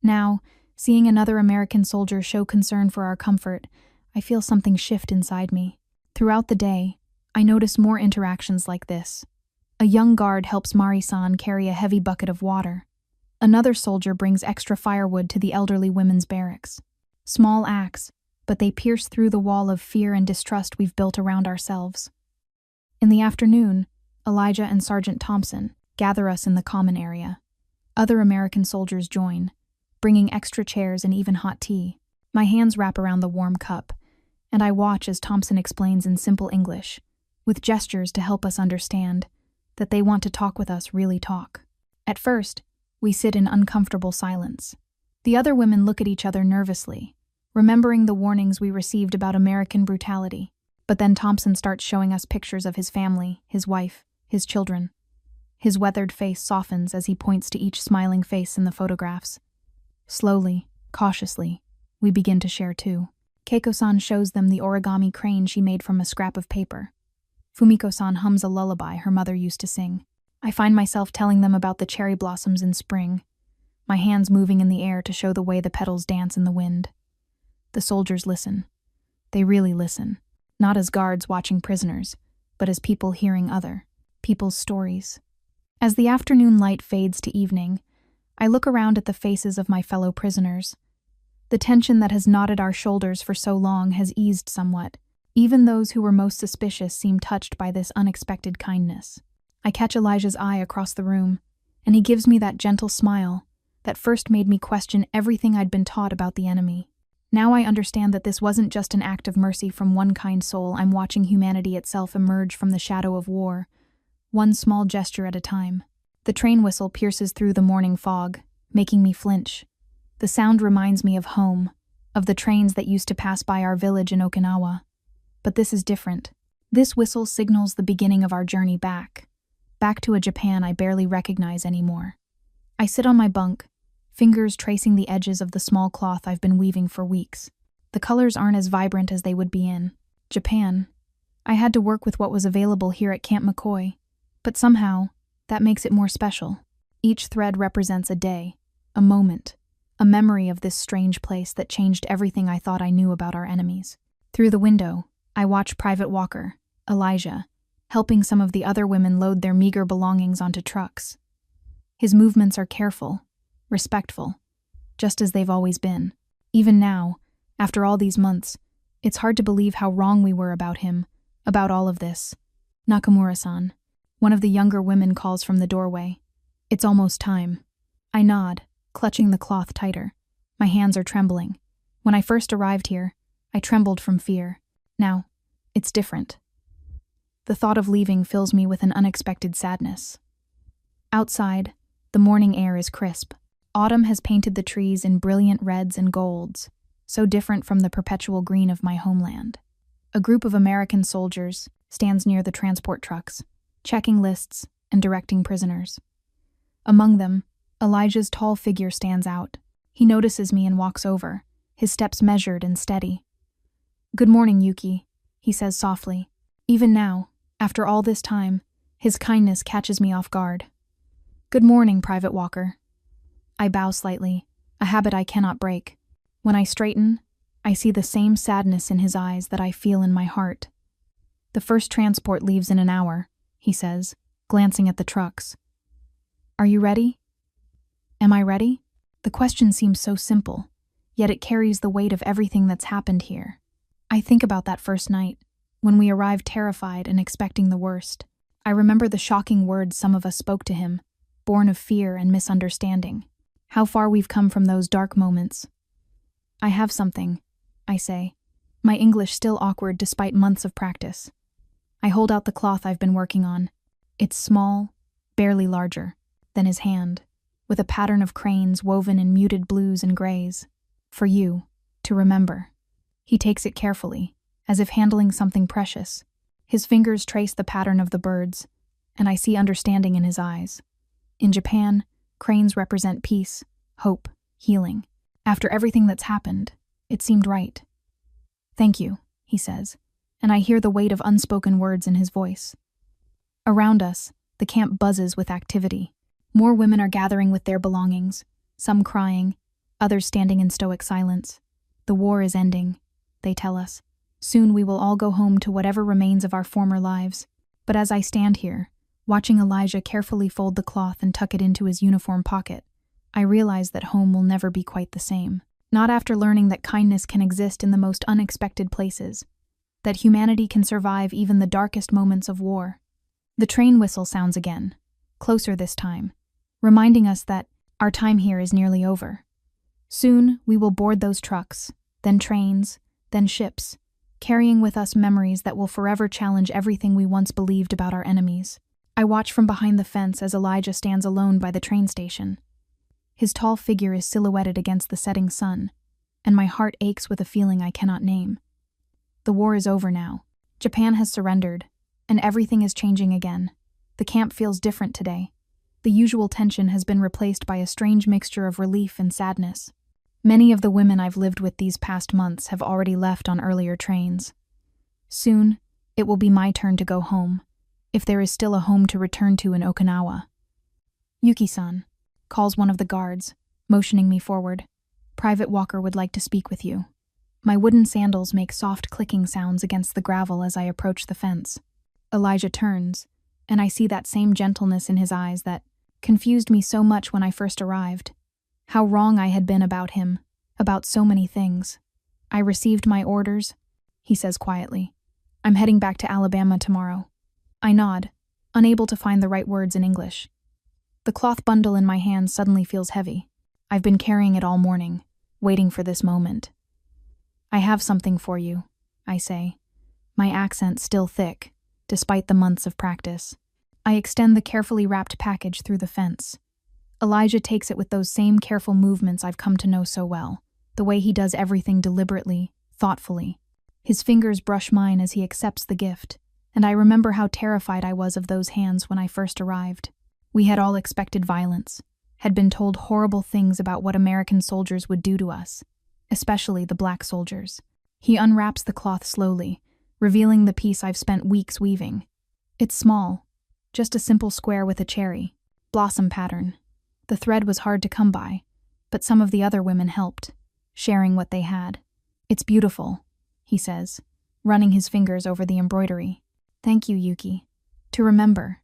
Now, seeing another American soldier show concern for our comfort, I feel something shift inside me. Throughout the day, I notice more interactions like this. A young guard helps Mari-san carry a heavy bucket of water. Another soldier brings extra firewood to the elderly women's barracks. Small acts, but they pierce through the wall of fear and distrust we've built around ourselves. In the afternoon, Elijah and Sergeant Thompson gather us in the common area. Other American soldiers join, bringing extra chairs and even hot tea. My hands wrap around the warm cup, and I watch as Thompson explains in simple English, with gestures to help us understand, that they want to talk with us, really talk. At first, we sit in uncomfortable silence. The other women look at each other nervously, remembering the warnings we received about American brutality. But then Thompson starts showing us pictures of his family, his wife, his children. His weathered face softens as he points to each smiling face in the photographs. Slowly, cautiously, we begin to share too. Keiko-san shows them the origami crane she made from a scrap of paper. Fumiko-san hums a lullaby her mother used to sing. I find myself telling them about the cherry blossoms in spring, my hands moving in the air to show the way the petals dance in the wind. The soldiers listen. They really listen, not as guards watching prisoners, but as people hearing other people's stories. As the afternoon light fades to evening, I look around at the faces of my fellow prisoners. The tension that has knotted our shoulders for so long has eased somewhat. Even those who were most suspicious seem touched by this unexpected kindness. I catch Elijah's eye across the room, and he gives me that gentle smile that first made me question everything I'd been taught about the enemy. Now I understand that this wasn't just an act of mercy from one kind soul. I'm watching humanity itself emerge from the shadow of war, one small gesture at a time. The train whistle pierces through the morning fog, making me flinch. The sound reminds me of home, of the trains that used to pass by our village in Okinawa. But this is different. This whistle signals the beginning of our journey back to a Japan I barely recognize anymore. I sit on my bunk, fingers tracing the edges of the small cloth I've been weaving for weeks. The colors aren't as vibrant as they would be in Japan. I had to work with what was available here at Camp McCoy, but somehow, that makes it more special. Each thread represents a day, a moment, a memory of this strange place that changed everything I thought I knew about our enemies. Through the window, I watch Private Walker, Elijah, helping some of the other women load their meager belongings onto trucks. His movements are careful, respectful, just as they've always been. Even now, after all these months, it's hard to believe how wrong we were about him, about all of this. Nakamura-san, one of the younger women, calls from the doorway. It's almost time. I nod, clutching the cloth tighter. My hands are trembling. When I first arrived here, I trembled from fear. Now, it's different. The thought of leaving fills me with an unexpected sadness. Outside, the morning air is crisp. Autumn has painted the trees in brilliant reds and golds, so different from the perpetual green of my homeland. A group of American soldiers stands near the transport trucks, checking lists and directing prisoners. Among them, Elijah's tall figure stands out. He notices me and walks over, his steps measured and steady. "Good morning, Yuki," he says softly. Even now, after all this time, his kindness catches me off guard. "Good morning, Private Walker." I bow slightly, a habit I cannot break. When I straighten, I see the same sadness in his eyes that I feel in my heart. "The first transport leaves in an hour," he says, glancing at the trucks. "Are you ready?" Am I ready? The question seems so simple, yet it carries the weight of everything that's happened here. I think about that first night, when we arrived terrified and expecting the worst. I remember the shocking words some of us spoke to him, born of fear and misunderstanding. How far we've come from those dark moments. "I have something," I say, my English still awkward despite months of practice. I hold out the cloth I've been working on. It's small, barely larger than his hand, with a pattern of cranes woven in muted blues and grays. "For you, to remember." He takes it carefully, as if handling something precious. His fingers trace the pattern of the birds, and I see understanding in his eyes. In Japan, cranes represent peace, hope, healing. After everything that's happened, it seemed right. "Thank you," he says, and I hear the weight of unspoken words in his voice. Around us, the camp buzzes with activity. More women are gathering with their belongings, some crying, others standing in stoic silence. The war is ending, they tell us. Soon we will all go home to whatever remains of our former lives. But as I stand here, watching Elijah carefully fold the cloth and tuck it into his uniform pocket, I realize that home will never be quite the same. Not after learning that kindness can exist in the most unexpected places, that humanity can survive even the darkest moments of war. The train whistle sounds again, closer this time, reminding us that our time here is nearly over. Soon we will board those trucks, then trains, then ships, carrying with us memories that will forever challenge everything we once believed about our enemies. I watch from behind the fence as Elijah stands alone by the train station. His tall figure is silhouetted against the setting sun, and my heart aches with a feeling I cannot name. The war is over now. Japan has surrendered, and everything is changing again. The camp feels different today. The usual tension has been replaced by a strange mixture of relief and sadness. Many of the women I've lived with these past months have already left on earlier trains. Soon, it will be my turn to go home, if there is still a home to return to in Okinawa. "Yuki-san," calls one of the guards, motioning me forward. "Private Walker would like to speak with you." My wooden sandals make soft clicking sounds against the gravel as I approach the fence. Elijah turns, and I see that same gentleness in his eyes that confused me so much when I first arrived. How wrong I had been about him, about so many things. "I received my orders," he says quietly. "I'm heading back to Alabama tomorrow." I nod, unable to find the right words in English. The cloth bundle in my hand suddenly feels heavy. I've been carrying it all morning, waiting for this moment. I have something for you, I say, my accent still thick, despite the months of practice. I extend the carefully wrapped package through the fence. Elijah takes it with those same careful movements I've come to know so well, the way he does everything deliberately, thoughtfully. His fingers brush mine as he accepts the gift, and I remember how terrified I was of those hands when I first arrived. We had all expected violence, had been told horrible things about what American soldiers would do to us, especially the black soldiers. He unwraps the cloth slowly, revealing the piece I've spent weeks weaving. It's small, just a simple square with a cherry blossom pattern. The thread was hard to come by, but some of the other women helped, sharing what they had. It's beautiful, he says, running his fingers over the embroidery. Thank you, Yuki. To remember,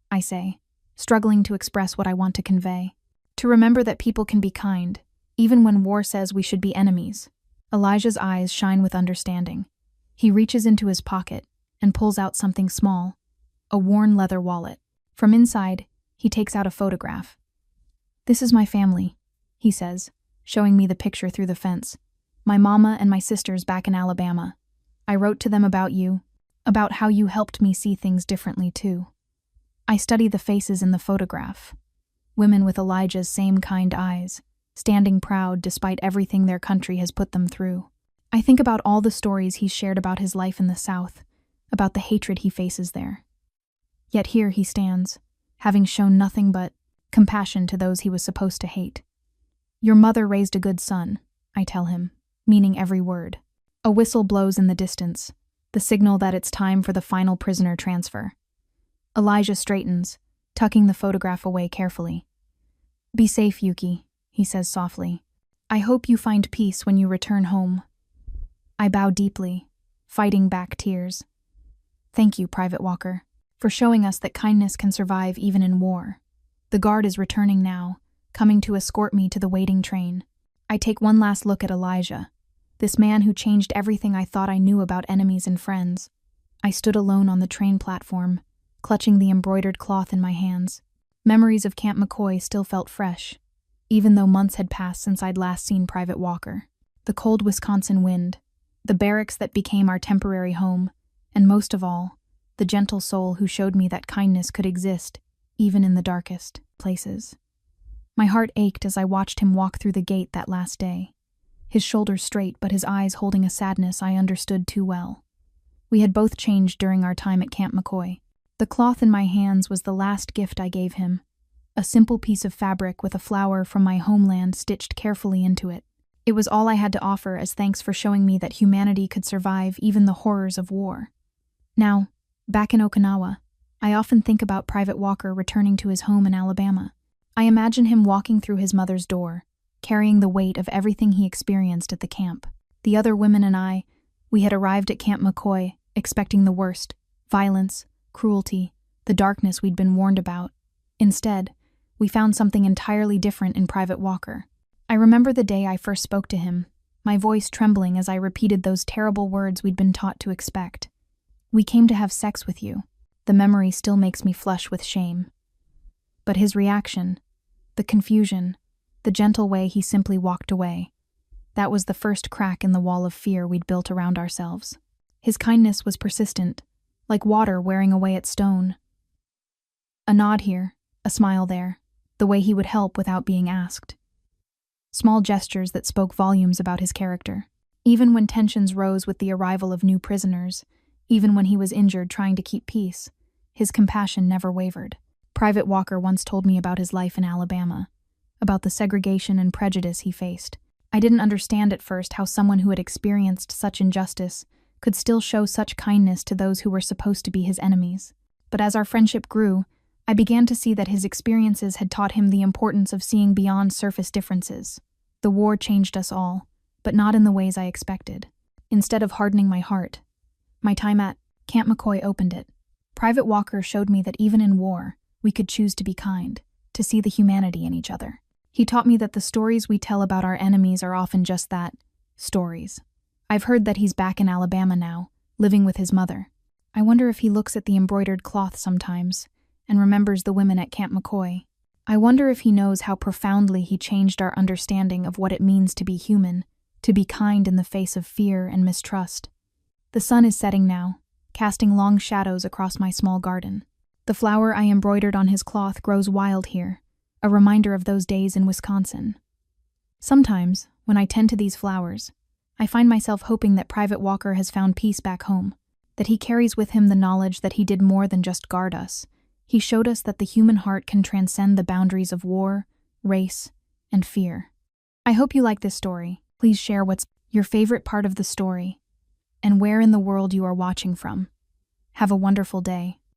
I say, struggling to express what I want to convey. To remember that people can be kind, even when war says we should be enemies. Elijah's eyes shine with understanding. He reaches into his pocket and pulls out something small, a worn leather wallet. From inside, he takes out a photograph. This is my family, he says, showing me the picture through the fence. My mama and my sisters back in Alabama. I wrote to them about you, about how you helped me see things differently too. I study the faces in the photograph. Women with Elijah's same kind eyes, standing proud despite everything their country has put them through. I think about all the stories he's shared about his life in the South, about the hatred he faces there. Yet here he stands, having shown nothing but compassion to those he was supposed to hate. Your mother raised a good son, I tell him, meaning every word. A whistle blows in the distance, the signal that it's time for the final prisoner transfer. Elijah straightens, tucking the photograph away carefully. Be safe, Yuki, he says softly. I hope you find peace when you return home. I bow deeply, fighting back tears. Thank you, Private Walker, for showing us that kindness can survive even in war. The guard is returning now, coming to escort me to the waiting train. I take one last look at Elijah, this man who changed everything I thought I knew about enemies and friends. I stood alone on the train platform, clutching the embroidered cloth in my hands. Memories of Camp McCoy still felt fresh, even though months had passed since I'd last seen Private Walker. The cold Wisconsin wind, the barracks that became our temporary home, and most of all, the gentle soul who showed me that kindness could exist, even in the darkest places. My heart ached as I watched him walk through the gate that last day, his shoulders straight but his eyes holding a sadness I understood too well. We had both changed during our time at Camp McCoy. The cloth in my hands was the last gift I gave him, a simple piece of fabric with a flower from my homeland stitched carefully into it. It was all I had to offer as thanks for showing me that humanity could survive even the horrors of war. Now, back in Okinawa, I often think about Private Walker returning to his home in Alabama. I imagine him walking through his mother's door, carrying the weight of everything he experienced at the camp. The other women and we had arrived at Camp McCoy, expecting the worst: violence, cruelty, the darkness we'd been warned about. Instead, we found something entirely different in Private Walker. I remember the day I first spoke to him, my voice trembling as I repeated those terrible words we'd been taught to expect. We came to have sex with you. The memory still makes me flush with shame. But his reaction, the confusion, the gentle way he simply walked away, that was the first crack in the wall of fear we'd built around ourselves. His kindness was persistent, like water wearing away at stone. A nod here, a smile there, the way he would help without being asked. Small gestures that spoke volumes about his character. Even when tensions rose with the arrival of new prisoners, even when he was injured trying to keep peace, his compassion never wavered. Private Walker once told me about his life in Alabama, about the segregation and prejudice he faced. I didn't understand at first how someone who had experienced such injustice could still show such kindness to those who were supposed to be his enemies. But as our friendship grew, I began to see that his experiences had taught him the importance of seeing beyond surface differences. The war changed us all, but not in the ways I expected. Instead of hardening my heart, my time at Camp McCoy opened it. Private Walker showed me that even in war, we could choose to be kind, to see the humanity in each other. He taught me that the stories we tell about our enemies are often just that, stories. I've heard that he's back in Alabama now, living with his mother. I wonder if he looks at the embroidered cloth sometimes and remembers the women at Camp McCoy. I wonder if he knows how profoundly he changed our understanding of what it means to be human, to be kind in the face of fear and mistrust. The sun is setting now, casting long shadows across my small garden. The flower I embroidered on his cloth grows wild here, a reminder of those days in Wisconsin. Sometimes, when I tend to these flowers, I find myself hoping that Private Walker has found peace back home, that he carries with him the knowledge that he did more than just guard us. He showed us that the human heart can transcend the boundaries of war, race, and fear. I hope you like this story. Please share what's your favorite part of the story and where in the world you are watching from. Have a wonderful day.